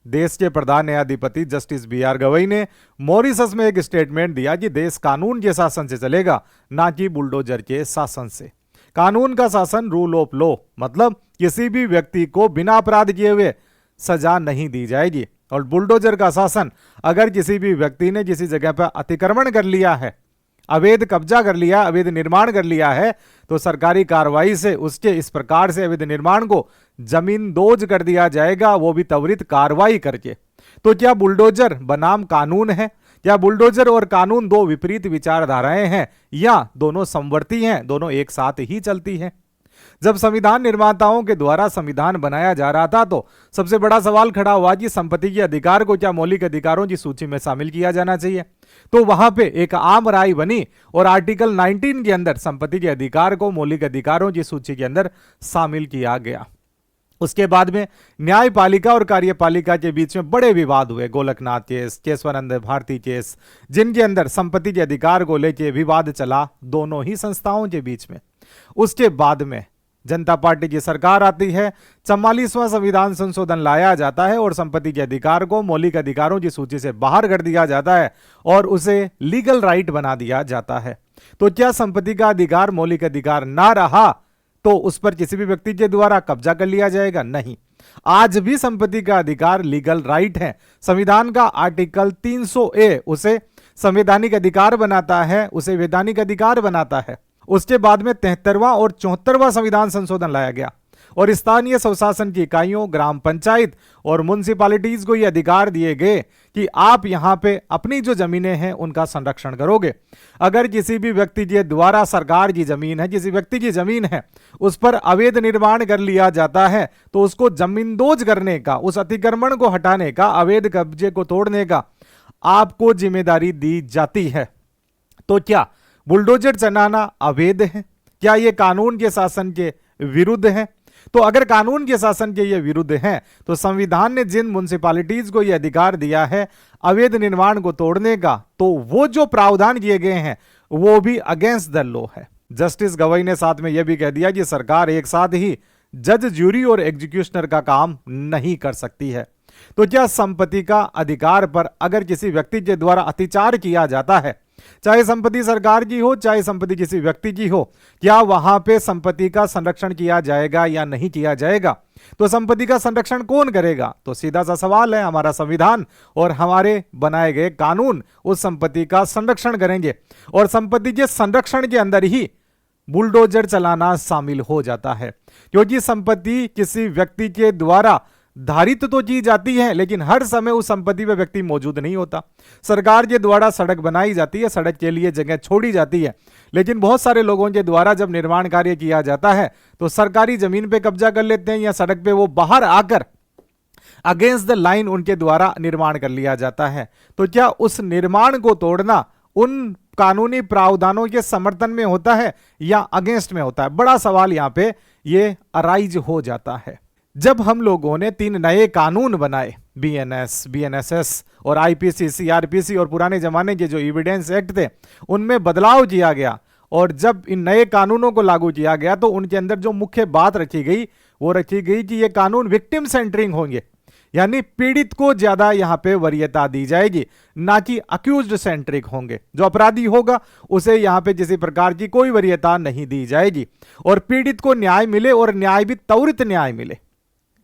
देश के प्रधान न्यायाधिपति justice B R. Gavai ने मॉरिशस में एक स्टेटमेंट दिया कि देश कानून के शासन से चलेगा, ना कि बुलडोजर के शासन से। कानून का शासन, रूल ऑफ लॉ, मतलब किसी भी व्यक्ति को बिना अपराध किए हुए सजा नहीं दी जाएगी। और बुलडोजर का शासन, अगर किसी भी व्यक्ति ने किसी जगह पर अतिक्रमण कर लिया है, अवैध कब्जा कर लिया, अवैध निर्माण कर लिया है, तो सरकारी कार्रवाई से उसके इस प्रकार से अवैध निर्माण को जमींदोज कर दिया जाएगा, वो भी त्वरित कार्रवाई करके। तो क्या बुलडोजर बनाम कानून है? क्या बुलडोजर और कानून दो विपरीत विचारधाराएं हैं, या दोनों समवर्ती हैं, दोनों एक साथ ही चलती हैं? जब संविधान निर्माताओं के द्वारा संविधान बनाया जा रहा था तो सबसे बड़ा सवाल खड़ा हुआ कि संपत्ति के अधिकार को क्या मौलिक अधिकारों की सूची में शामिल किया जाना चाहिए। तो वहां पे एक आम राय बनी और आर्टिकल 19 के अंदर संपत्ति के अधिकार को मौलिक अधिकारों की सूची के अंदर शामिल किया गया। उसके बाद में न्यायपालिका और कार्यपालिका के बीच में बड़े विवाद हुए। गोलकनाथ केस, केशवानंद भारती केस, जिनके अंदर संपत्ति के अधिकार को लेकर विवाद चला दोनों ही संस्थाओं के बीच में। उसके बाद में जनता पार्टी की सरकार आती है, 44वां संविधान संशोधन लाया जाता है और संपत्ति के अधिकार को मौलिक अधिकारों की सूची से बाहर कर दिया जाता है और उसे लीगल राइट बना दिया जाता है। तो क्या संपत्ति का अधिकार मौलिक अधिकार ना रहा तो उस पर किसी भी व्यक्ति के द्वारा कब्जा कर लिया जाएगा? नहीं, आज भी संपत्ति का अधिकार लीगल राइट है। संविधान का आर्टिकल 300A उसे संवैधानिक अधिकार बनाता है, उसे वैधानिक अधिकार बनाता है। उसके बाद में 73वां और 74वां संविधान संशोधन लाया गया और स्थानीय स्वशासन की इकाइयों, ग्राम पंचायत और म्युनिसिपैलिटीज को यह अधिकार दिए गए कि आप यहां पे अपनी जो जमीनें हैं उनका संरक्षण करोगे। अगर किसी भी व्यक्ति के द्वारा सरकार की जमीन है, किसी व्यक्ति की जमीन है, उस पर अवैध निर्माण कर लिया जाता है तो उसको जमींदोज करने का, उस अतिक्रमण को हटाने का, अवैध कब्जे को तोड़ने का आपको जिम्मेदारी दी जाती है। तो क्या बुलडोजर चलाना अवैध है? क्या यह कानून के शासन के विरुद्ध है? तो अगर कानून के शासन के ये विरुद्ध हैं तो संविधान ने जिन म्युनिसिपैलिटीज को यह अधिकार दिया है अवैध निर्माण को तोड़ने का, तो वो जो प्रावधान किए गए हैं वो भी अगेंस्ट द लॉ है। जस्टिस गवई ने साथ में यह भी कह दिया कि सरकार एक साथ ही जज, ज्यूरी और एग्जीक्यूशनर का काम नहीं कर सकती है। तो क्या संपत्ति का अधिकार पर अगर किसी व्यक्ति के द्वारा अत्याचार किया जाता है, चाहे संपत्ति सरकार की हो, चाहे संपत्ति किसी व्यक्ति की हो, क्या वहां पे संपत्ति का संरक्षण किया जाएगा या नहीं किया जाएगा? तो संपत्ति का संरक्षण कौन करेगा? तो सीधा सा सवाल है, हमारा संविधान और हमारे बनाए गए कानून उस संपत्ति का संरक्षण करेंगे और संपत्ति के संरक्षण के अंदर ही बुलडोजर चलाना शामिल हो जाता है, क्योंकि संपत्ति किसी व्यक्ति के द्वारा धारित तो की जाती है लेकिन हर समय उस संपत्ति में व्यक्ति मौजूद नहीं होता। सरकार के द्वारा सड़क बनाई जाती है, सड़क के लिए जगह छोड़ी जाती है, लेकिन बहुत सारे लोगों के द्वारा जब निर्माण कार्य किया जाता है तो सरकारी जमीन पे कब्जा कर लेते हैं या सड़क पे वो बाहर आकर अगेंस्ट द लाइन उनके द्वारा निर्माण कर लिया जाता है। तो क्या उस निर्माण को तोड़ना उन कानूनी प्रावधानों के समर्थन में होता है या अगेंस्ट में होता है? बड़ा सवाल यहां पे ये अराइज हो जाता है। जब हम लोगों ने 3 नए कानून बनाए, बीएनएस, बीएनएसएस और आईपीसी, सीआरपीसी और पुराने जमाने के जो एविडेंस एक्ट थे उनमें बदलाव किया गया और जब इन नए कानूनों को लागू किया गया तो उनके अंदर जो मुख्य बात रखी गई वो रखी गई कि ये कानून विक्टिम सेंटरिंग होंगे, यानी पीड़ित को ज्यादा यहां पे वरीयता दी जाएगी, ना कि अक्यूज्ड सेंट्रिक होंगे। जो अपराधी होगा उसे यहां पे किसी प्रकार की कोई वरीयता नहीं दी जाएगी और पीड़ित को न्याय मिले और न्याय भी त्वरित न्याय मिले।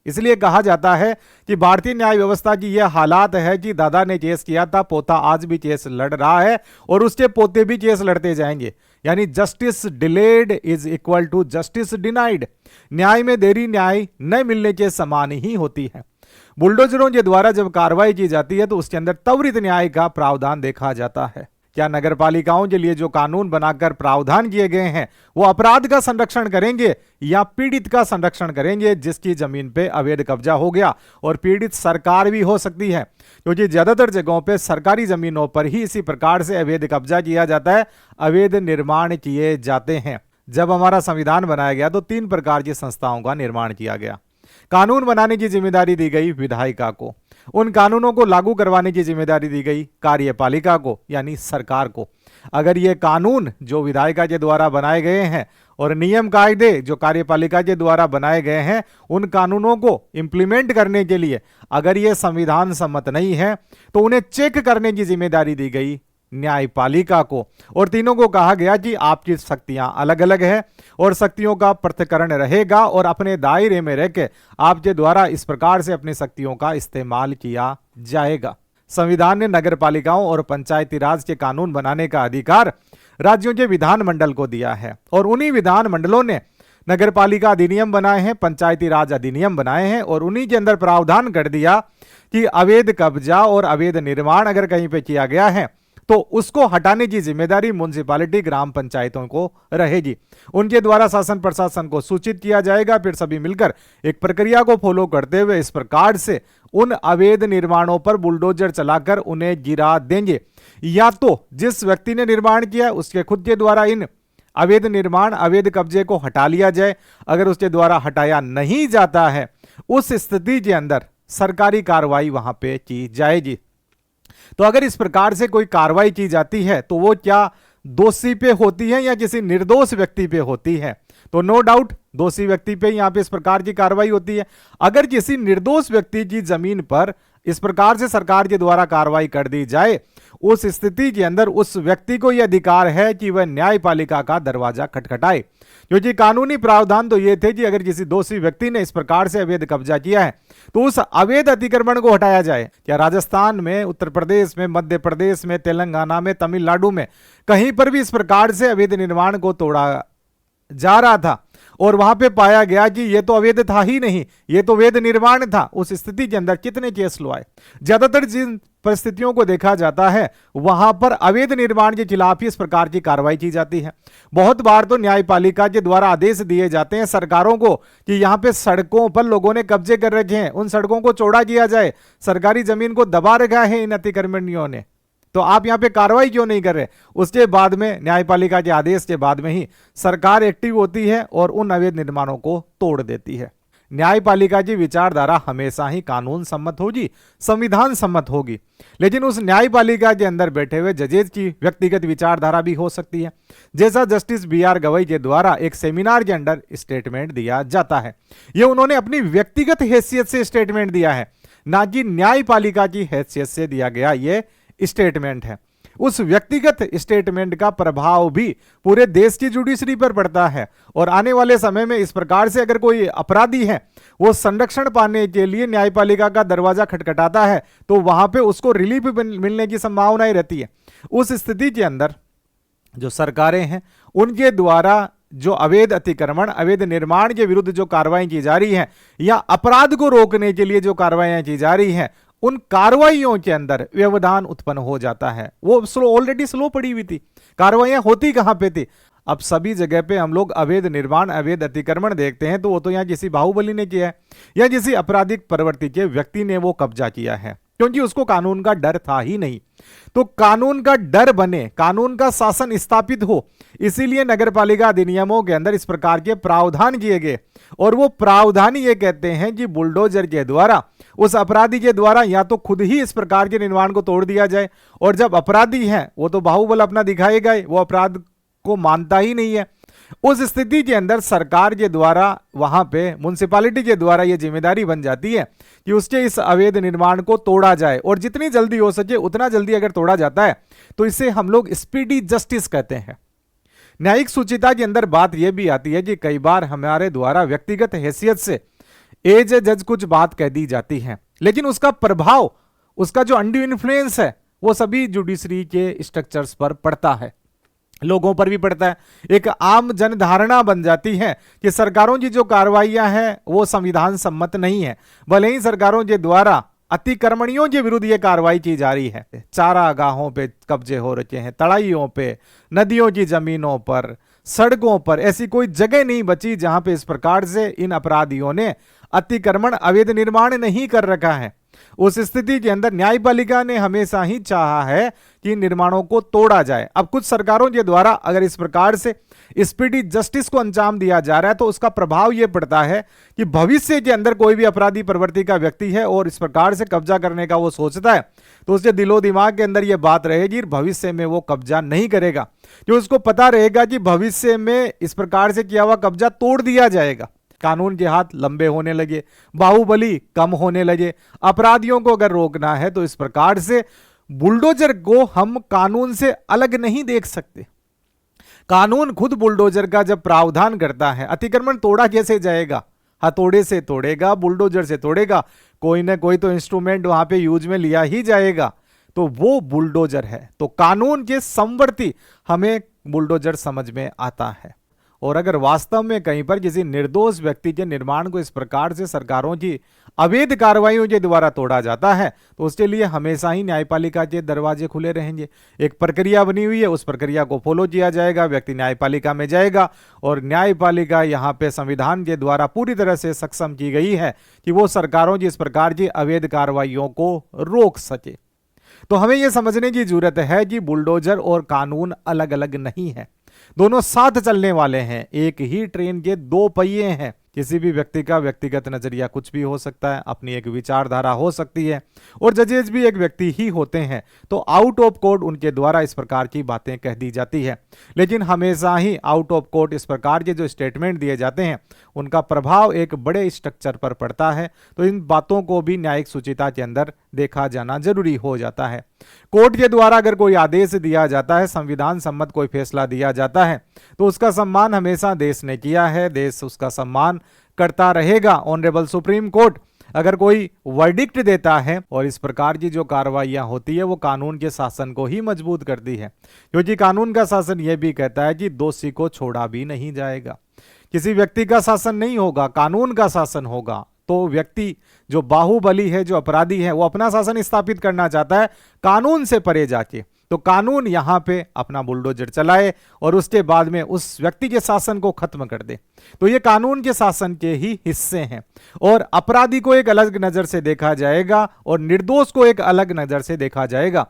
इसलिए कहा जाता है कि भारतीय न्याय व्यवस्था की यह हालात है कि दादा ने केस किया था, पोता आज भी केस लड़ रहा है और उसके पोते भी केस लड़ते जाएंगे, यानी justice delayed is equal to justice denied. न्याय में देरी न्याय न मिलने के समान ही होती है। बुलडोजरों के द्वारा जब कार्रवाई की जाती है तो उसके अंदर त्वरित न्याय का प्रावधान देखा जाता है। क्या नगर पालिकाओं के लिए जो कानून बनाकर प्रावधान किए गए हैं वो अपराध का संरक्षण करेंगे या पीड़ित का संरक्षण करेंगे जिसकी जमीन पे अवैध कब्जा हो गया? और पीड़ित सरकार भी हो सकती है, क्योंकि ज्यादातर जगहों पे सरकारी जमीनों पर ही इसी प्रकार से अवैध कब्जा किया जाता है, अवैध निर्माण किए जाते हैं। जब हमारा संविधान बनाया गया तो 3 प्रकार की संस्थाओं का निर्माण किया गया। कानून बनाने की जिम्मेदारी दी गई विधायिका को, उन कानूनों को लागू करवाने की जिम्मेदारी दी गई कार्यपालिका को यानी सरकार को। अगर ये कानून जो विधायिका के द्वारा बनाए गए हैं और नियम कायदे जो कार्यपालिका के द्वारा बनाए गए हैं उन कानूनों को इंप्लीमेंट करने के लिए अगर ये संविधान सम्मत नहीं है तो उन्हें चेक करने की जिम्मेदारी दी गई न्यायपालिका को। और तीनों को कहा गया कि आपकी शक्तियां अलग अलग है और शक्तियों का पृथक्करण रहेगा और अपने दायरे में रहकर आपके द्वारा इस प्रकार से अपनी शक्तियों का इस्तेमाल किया जाएगा। संविधान ने नगर पालिकाओं और पंचायती राज के कानून बनाने का अधिकार राज्यों के विधानमंडल को दिया है और उन्हीं विधानमंडलों ने नगर पालिका अधिनियम बनाए हैं, पंचायती राज अधिनियम बनाए हैं और उन्हीं के अंदर प्रावधान कर दिया कि अवैध कब्जा और अवैध निर्माण अगर कहीं पे किया गया है तो उसको हटाने की जिम्मेदारी म्युनिसिपैलिटी ग्राम पंचायतों को रहेगी। उनके द्वारा शासन प्रशासन को सूचित किया जाएगा, फिर सभी मिलकर एक प्रक्रिया को फॉलो करते हुए इस प्रकार से उन अवैध निर्माणों पर बुलडोजर चलाकर उन्हें गिरा देंगे। या तो जिस व्यक्ति ने निर्माण किया उसके खुद के द्वारा इन अवैध निर्माण अवैध कब्जे को हटा लिया जाए, अगर उसके द्वारा हटाया नहीं जाता है उस स्थिति के अंदर सरकारी कार्रवाई वहां पे की जाएगी। तो अगर इस प्रकार से कोई कार्रवाई की जाती है तो वो क्या दोषी पे होती है या किसी निर्दोष व्यक्ति पे होती है? तो नो डाउट दोषी व्यक्ति पे यहां पे इस प्रकार की कार्रवाई होती है। अगर किसी निर्दोष व्यक्ति की जमीन पर इस प्रकार से सरकार के द्वारा कार्रवाई कर दी जाए उस स्थिति के अंदर उस व्यक्ति को यह अधिकार है कि वह न्यायपालिका का दरवाजा खटखटाए, क्योंकि कानूनी प्रावधान तो ये थे कि अगर किसी दोषी व्यक्ति ने इस प्रकार से अवैध कब्जा किया है तो उस अवैध अतिक्रमण को हटाया जाए। क्या राजस्थान में, उत्तर प्रदेश में, मध्य प्रदेश में, तेलंगाना में, तमिलनाडु में कहीं पर भी इस प्रकार से अवैध निर्माण को तोड़ा जा रहा था और वहां पे पाया गया कि ये तो अवैध था ही नहीं, ये तो वैध निर्माण था, उस स्थिति के अंदर कितने केस लुआए? ज्यादातर जिन परिस्थितियों को देखा जाता है वहां पर अवैध निर्माण के खिलाफ ही इस प्रकार की कार्रवाई की जाती है। बहुत बार तो न्यायपालिका के द्वारा आदेश दिए जाते हैं सरकारों को कि यहां पे सड़कों पर लोगों ने कब्जे कर रखे हैं, उन सड़कों को चौड़ा किया जाए, सरकारी जमीन को दबा रखा है इन अतिक्रमणियों ने, तो आप यहां पे कार्रवाई क्यों नहीं कर रहे? उसके बाद में न्यायपालिका के आदेश के बाद में ही सरकार एक्टिव होती है और उन अवैध निर्माणों को तोड़ देती है। न्यायपालिका की विचारधारा हमेशा ही कानून सम्मत होगी, संविधान सम्मत होगी, लेकिन उस न्यायपालिका के अंदर बैठे हुए जजेज की व्यक्तिगत विचारधारा भी हो सकती है। जैसा जस्टिस BR गवई के द्वारा एक सेमिनार के अंदर स्टेटमेंट दिया जाता है, ये उन्होंने अपनी व्यक्तिगत हैसियत से स्टेटमेंट दिया है, ना कि न्यायपालिका की हैसियत से दिया गया ये स्टेटमेंट है। उस व्यक्तिगत स्टेटमेंट का प्रभाव भी पूरे देश की जुडिशरी पर पड़ता है और आने वाले समय में इस प्रकार से अगर कोई अपराधी है वो संरक्षण पाने के लिए न्यायपालिका का दरवाजा खटखटाता है तो वहां पे उसको रिलीफ मिलने की संभावना ही रहती है। उस स्थिति के अंदर जो सरकारें हैं उनके द्वारा जो अवैध अतिक्रमण अवैध निर्माण के विरुद्ध जो कार्रवाई की जा रही है या अपराध को रोकने के लिए जो कार्रवाइयां की जा रही हैं उन कार्रवाइयों के अंदर व्यवधान उत्पन्न हो जाता है। वो ऑलरेडी स्लो पड़ी हुई थी, कार्रवाइयां होती कहां पे थी? अब सभी जगह पे हम लोग अवैध निर्माण अवैध अतिक्रमण देखते हैं तो वो तो यहाँ किसी बाहुबली ने किया है या किसी आपराधिक प्रवृत्ति के व्यक्ति ने वो कब्जा किया है, क्योंकि उसको कानून का डर था ही नहीं। तो कानून का डर बने, कानून का शासन स्थापित हो, इसीलिए नगरपालिका अधिनियमों के अंदर इस प्रकार के प्रावधान किए गए और वो प्रावधान ये कहते हैं कि बुलडोजर के द्वारा उस अपराधी के द्वारा या तो खुद ही इस प्रकार के निर्माण को तोड़ दिया जाए, और जब अपराधी है वो तो बाहुबल अपना दिखाएगा ही, वो अपराध को मानता ही नहीं है। उस स्थिति के अंदर सरकार के द्वारा वहां पे म्युनिसिपैलिटी के द्वारा यह जिम्मेदारी बन जाती है कि उसके इस अवैध निर्माण को तोड़ा जाए, और जितनी जल्दी हो सके उतना जल्दी अगर तोड़ा जाता है तो इसे हम लोग स्पीडी जस्टिस कहते हैं। न्यायिक सूचिता के अंदर बात यह भी आती है कि कई बार हमारे द्वारा व्यक्तिगत हैसियत से एज ए जज कुछ बात कह दी जाती है, लेकिन उसका प्रभाव, उसका जो अंडू इन्फ्लुएंस है वो सभी जुडिशरी के स्ट्रक्चर्स पर पड़ता है, लोगों पर भी पड़ता है। एक आम जन धारणा बन जाती है कि सरकारों की जो कार्रवाइयां हैं वो संविधान सम्मत नहीं है, भले ही सरकारों के द्वारा अतिक्रमणियों के विरुद्ध ये कार्रवाई की जा रही है। चारागाहों पे कब्जे हो रखे हैं, तड़ाइयों पे, नदियों की जमीनों पर, सड़कों पर, ऐसी कोई जगह नहीं बची जहां पे इस प्रकार से इन अपराधियों ने अतिक्रमण अवैध निर्माण नहीं कर रखा है। उस स्थिति के अंदर न्यायपालिका ने हमेशा ही चाहा है कि निर्माणों को तोड़ा जाए। अब कुछ सरकारों के द्वारा अगर इस प्रकार से स्पीडी जस्टिस को अंजाम दिया जा रहा है, तो उसका प्रभाव यह पड़ता है कि भविष्य के अंदर कोई भी अपराधी प्रवृत्ति का व्यक्ति है और इस प्रकार से कब्जा करने का वो सोचता है, तो उसके दिलो दिमाग के अंदर यह बात रहेगी, भविष्य में वो कब्जा नहीं करेगा, जो उसको पता रहेगा कि भविष्य में इस प्रकार से किया हुआ कब्जा तोड़ दिया जाएगा। कानून के हाथ लंबे होने लगे, बाहुबली कम होने लगे, अपराधियों को अगर रोकना है तो इस प्रकार से बुलडोजर को हम कानून से अलग नहीं देख सकते। कानून खुद बुलडोजर का जब प्रावधान करता है, अतिक्रमण तोड़ा कैसे जाएगा, हथौड़े से तोड़ेगा, बुलडोजर से तोड़ेगा, कोई ना कोई तो इंस्ट्रूमेंट वहां पे यूज में लिया ही जाएगा, तो वो बुलडोजर है। तो कानून के समवर्ती हमें बुलडोजर समझ में आता है। और अगर वास्तव में कहीं पर किसी निर्दोष व्यक्ति के निर्माण को इस प्रकार से सरकारों की अवैध कार्रवाइयों के द्वारा तोड़ा जाता है, तो उसके लिए हमेशा ही न्यायपालिका के दरवाजे खुले रहेंगे। एक प्रक्रिया बनी हुई है, उस प्रक्रिया को फॉलो किया जाएगा, व्यक्ति न्यायपालिका में जाएगा और न्यायपालिका यहाँ पे संविधान के द्वारा पूरी तरह से सक्षम की गई है कि वो सरकारों की इस प्रकार की अवैध कार्रवाइयों को रोक सके। तो हमें यह समझने की जरूरत है कि बुलडोजर और कानून अलग अलग नहीं है, दोनों साथ चलने वाले हैं, एक ही ट्रेन के दो पहिए हैं। किसी भी व्यक्ति का व्यक्तिगत नजरिया कुछ भी हो सकता है, अपनी एक विचारधारा हो सकती है, और जजेज भी एक व्यक्ति ही होते हैं, तो आउट ऑफ कोर्ट उनके द्वारा इस प्रकार की बातें कह दी जाती है। लेकिन हमेशा ही आउट ऑफ कोर्ट इस प्रकार के जो स्टेटमेंट दिए जाते हैं उनका प्रभाव एक बड़े स्ट्रक्चर पर पड़ता है, तो इन बातों को भी न्यायिक शुचिता के अंदर देखा जाना जरूरी हो जाता है। कोर्ट के द्वारा अगर कोई आदेश दिया जाता है, संविधान सम्मत कोई फैसला दिया जाता है, तो उसका सम्मान हमेशा देश ने किया है, देश उसका सम्मान करता रहेगा। ऑनरेबल सुप्रीम कोर्ट अगर कोई वर्डिक्ट देता है और इस प्रकार की जो कार्रवाइयां होती है वो कानून के शासन को ही मजबूत करती है, क्योंकि कानून का शासन यह भी कहता है कि दोषी को छोड़ा भी नहीं जाएगा। किसी व्यक्ति का शासन नहीं होगा, कानून का शासन होगा। तो व्यक्ति जो बाहुबली है, जो अपराधी है, वो अपना शासन स्थापित करना चाहता है कानून से परे जाके, तो कानून यहां पे अपना बुलडोजर चलाए और उसके बाद में उस व्यक्ति के शासन को खत्म कर दे। तो ये कानून के शासन के ही हिस्से हैं, और अपराधी को एक अलग नजर से देखा जाएगा और निर्दोष को एक अलग नजर से देखा जाएगा।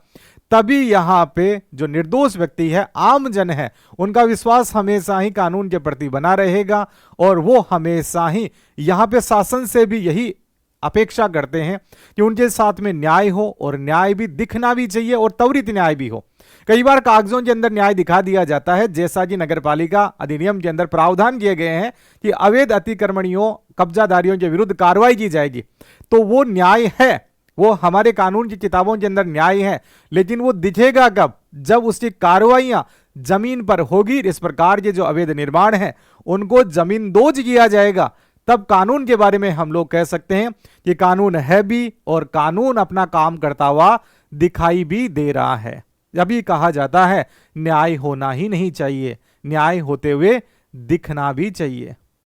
तभी यहां पे जो निर्दोष व्यक्ति है, आम जन है, उनका विश्वास हमेशा ही कानून के प्रति बना रहेगा, और वो हमेशा ही यहां पे शासन से भी यही अपेक्षा करते हैं कि उनके साथ में न्याय हो, और न्याय भी दिखना भी चाहिए और त्वरित न्याय भी हो। कई बार कागजों के अंदर न्याय दिखा दिया जाता है, जैसा कि नगरपालिका अधिनियम के अंदर प्रावधान किए गए हैं कि अवैध अतिक्रमणियों, कब्जादारियों के विरुद्ध कार्रवाई की जाएगी, तो वो न्याय है, वो हमारे कानून की किताबों के अंदर न्याय है, लेकिन वो दिखेगा कब, जब उसकी कार्रवाइयां जमीन पर होगी। इस प्रकार के जो अवैध निर्माण है उनको जमींदोज किया जाएगा, तब कानून के बारे में हम लोग कह सकते हैं कि कानून है भी और कानून अपना काम करता हुआ दिखाई भी दे रहा है। अभी कहा जाता है न्याय होना ही नहीं चाहिए, न्याय होते हुए दिखना भी चाहिए।